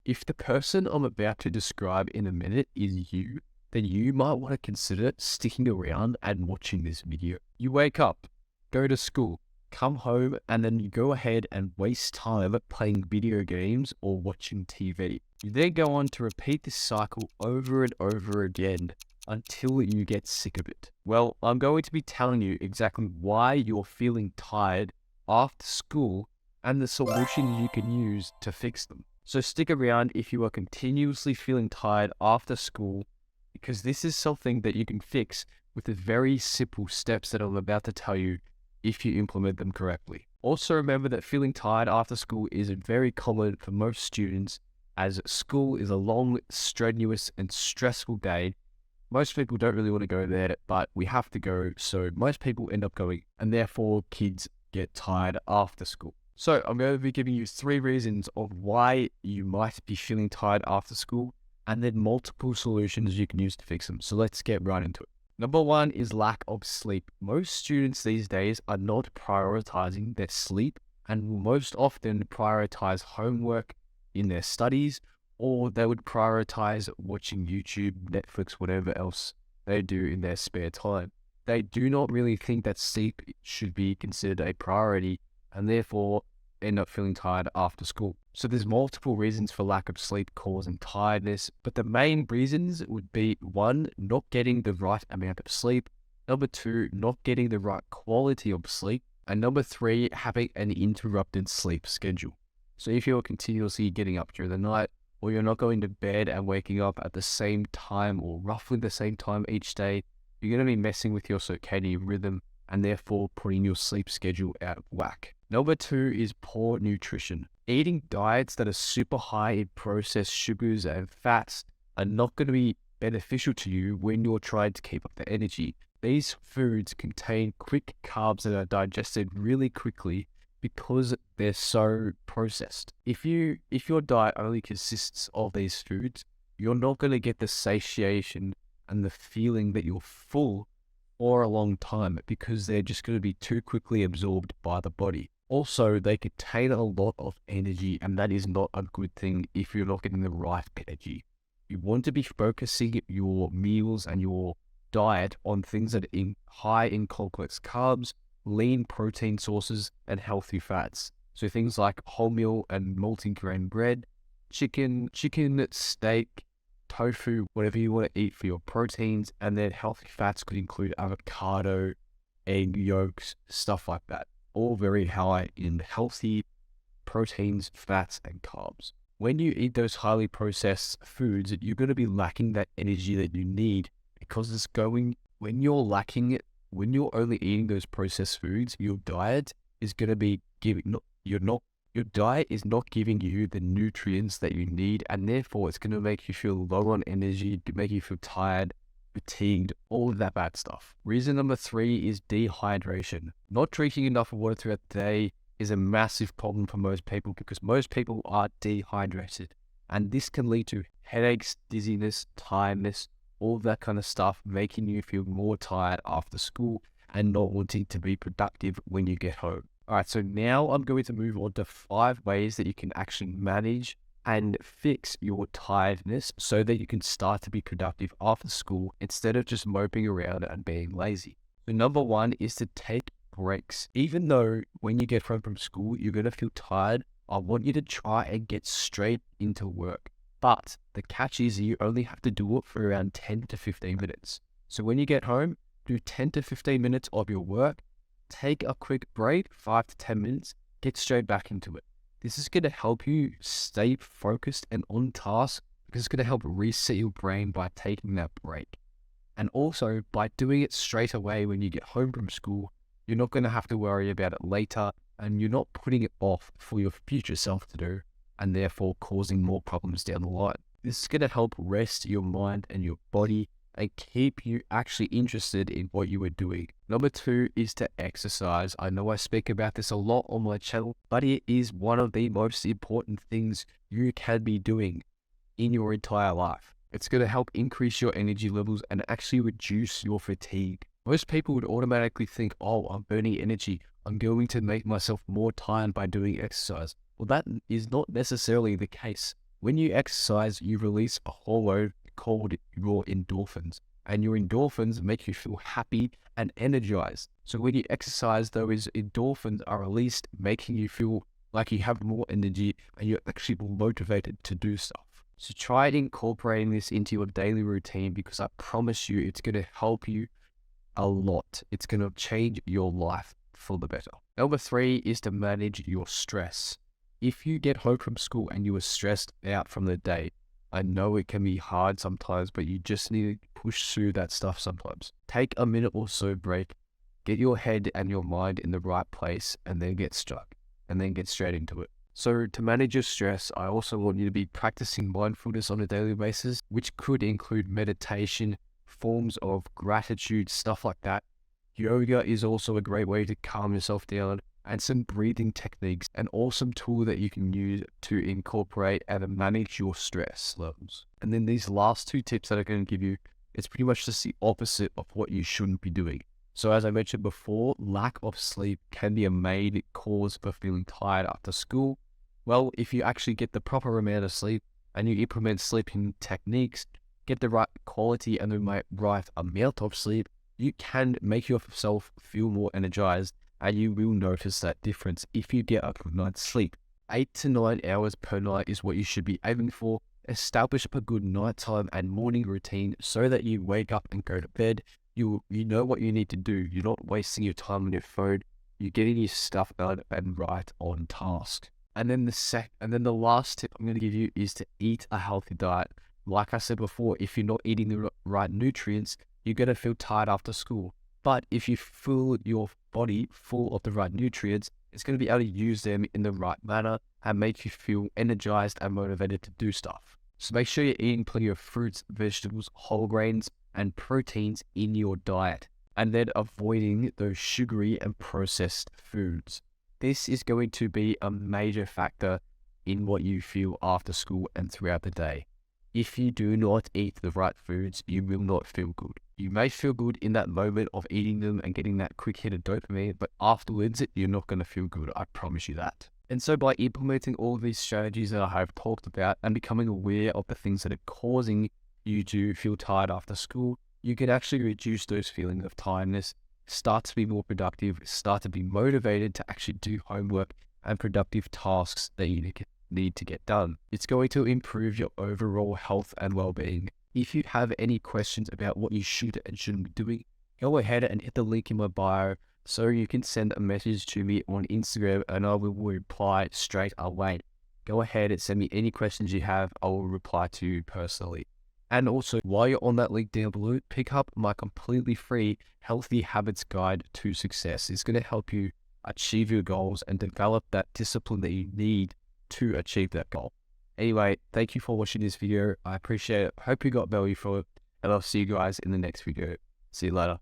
If the person I'm about to describe in a minute is you, then you might want to consider sticking around and watching this video. You wake up, go to school, come home, and then you go ahead and waste time playing video games or watching TV. You then go on to repeat this cycle over and over again until you get sick of it. Well, I'm going to be telling you exactly why you're feeling tired after school and the solutions you can use to fix them. So stick around if you are continuously feeling tired after school, because this is something that you can fix with the very simple steps that I'm about to tell you if you implement them correctly. Also remember that feeling tired after school is very common for most students, as school is a long, strenuous and stressful day. Most people don't really want to go there, but we have to go, so most people end up going, and therefore kids get tired after school. So I'm going to be giving you 3 reasons of why you might be feeling tired after school, and then multiple solutions you can use to fix them. So let's get right into it. Number 1 is lack of sleep. Most students these days are not prioritizing their sleep and will most often prioritize homework in their studies, or they would prioritize watching YouTube, Netflix, whatever else they do in their spare time. They do not really think that sleep should be considered a priority, and therefore end up feeling tired after school. So there's multiple reasons for lack of sleep causing tiredness, but the main reasons would be 1, not getting the right amount of sleep, number 2, not getting the right quality of sleep, and number 3, having an interrupted sleep schedule. So if you're continuously getting up during the night, or you're not going to bed and waking up at the same time or roughly the same time each day, you're going to be messing with your circadian rhythm and therefore putting your sleep schedule out of whack. Number 2 is poor nutrition. Eating diets that are super high in processed sugars and fats are not going to be beneficial to you when you're trying to keep up the energy. These foods contain quick carbs that are digested really quickly because they're so processed. If your diet only consists of these foods, you're not going to get the satiation and the feeling that you're full for a long time, because they're just going to be too quickly absorbed by the body. Also, they contain a lot of energy, and that is not a good thing if you're not getting the right energy. You want to be focusing your meals and your diet on things that are high in complex carbs, lean protein sources, and healthy fats. So things like wholemeal and multigrain bread, chicken, steak, tofu, whatever you want to eat for your proteins, and then healthy fats could include avocado, egg yolks, stuff like that. All very high in healthy proteins, fats, and carbs. When you eat those highly processed foods, you're going to be lacking that energy that you need, because when you're only eating those processed foods, your diet is going to be your diet is not giving you the nutrients that you need, and therefore it's going to make you feel low on energy, make you feel tired, fatigued, all of that bad stuff. Reason number 3 is dehydration. Not drinking enough water throughout the day is a massive problem for most people, because most people are dehydrated, and this can lead to headaches, dizziness, tiredness, all of that kind of stuff, making you feel more tired after school and not wanting to be productive when you get home. All right, so now I'm going to move on to 5 ways that you can actually manage and fix your tiredness so that you can start to be productive after school instead of just moping around and being lazy. So number 1 is to take breaks. Even though when you get home from school, you're going to feel tired, I want you to try and get straight into work. But the catch is you only have to do it for around 10 to 15 minutes. So when you get home, do 10 to 15 minutes of your work, take a quick break, 5 to 10 minutes, get straight back into it. This is going to help you stay focused and on task, because it's going to help reset your brain by taking that break. And also, by doing it straight away when you get home from school, you're not going to have to worry about it later, and you're not putting it off for your future self to do, and therefore causing more problems down the line. This is going to help rest your mind and your body and keep you actually interested in what you are doing. Number 2 is to exercise. I know I speak about this a lot on my channel, but it is one of the most important things you can be doing in your entire life. It's going to help increase your energy levels and actually reduce your fatigue. Most people would automatically think, oh, I'm burning energy, I'm going to make myself more tired by doing exercise. Well, that is not necessarily the case. When you exercise, you release a hormone called your endorphins, and your endorphins make you feel happy and energized. So when you exercise, those endorphins are released, making you feel like you have more energy and you're actually more motivated to do stuff. So try incorporating this into your daily routine, because I promise you it's going to help you a lot. It's going to change your life for the better. Number 3 is to manage your stress. If you get home from school and you are stressed out from the day, I know it can be hard sometimes, but you just need to push through that stuff sometimes. Take a minute or so break, get your head and your mind in the right place, and then get straight into it. So to manage your stress, I also want you to be practicing mindfulness on a daily basis, which could include meditation, forms of gratitude, stuff like that. Yoga is also a great way to calm yourself down, and some breathing techniques, an awesome tool that you can use to incorporate and manage your stress levels. And then these last 2 tips that I'm going to give you, it's pretty much just the opposite of what you shouldn't be doing. So as I mentioned before, lack of sleep can be a main cause for feeling tired after school. Well, if you actually get the proper amount of sleep and you implement sleeping techniques, get the right quality and the right amount of sleep, you can make yourself feel more energized, and you will notice that difference if you get a good night's sleep. 8 to 9 hours per night is what you should be aiming for. Establish a good nighttime and morning routine so that you wake up and go to bed. You know what you need to do. You're not wasting your time on your phone. You're getting your stuff done and right on task. And then the last tip I'm going to give you is to eat a healthy diet. Like I said before, if you're not eating the right nutrients, you're going to feel tired after school. But if you fill your body full of the right nutrients, it's going to be able to use them in the right manner and make you feel energized and motivated to do stuff. So make sure you're eating plenty of fruits, vegetables, whole grains, and proteins in your diet, and then avoiding those sugary and processed foods. This is going to be a major factor in what you feel after school and throughout the day. If you do not eat the right foods, you will not feel good. You may feel good in that moment of eating them and getting that quick hit of dopamine, but afterwards, you're not going to feel good. I promise you that. And so by implementing all these strategies that I have talked about and becoming aware of the things that are causing you to feel tired after school, you can actually reduce those feelings of tiredness, start to be more productive, start to be motivated to actually do homework and productive tasks that you need to get done. It's going to improve your overall health and well-being. If you have any questions about what you should and shouldn't be doing, go ahead and hit the link in my bio so you can send a message to me on Instagram and I will reply straight away. Go ahead and send me any questions you have. I will reply to you personally. And also, while you're on that link down below, pick up my completely free Healthy Habits Guide to Success. It's going to help you achieve your goals and develop that discipline that you need to achieve that goal. Anyway, thank you for watching this video. I appreciate it. Hope you got value from it, and I'll see you guys in the next video. See you later.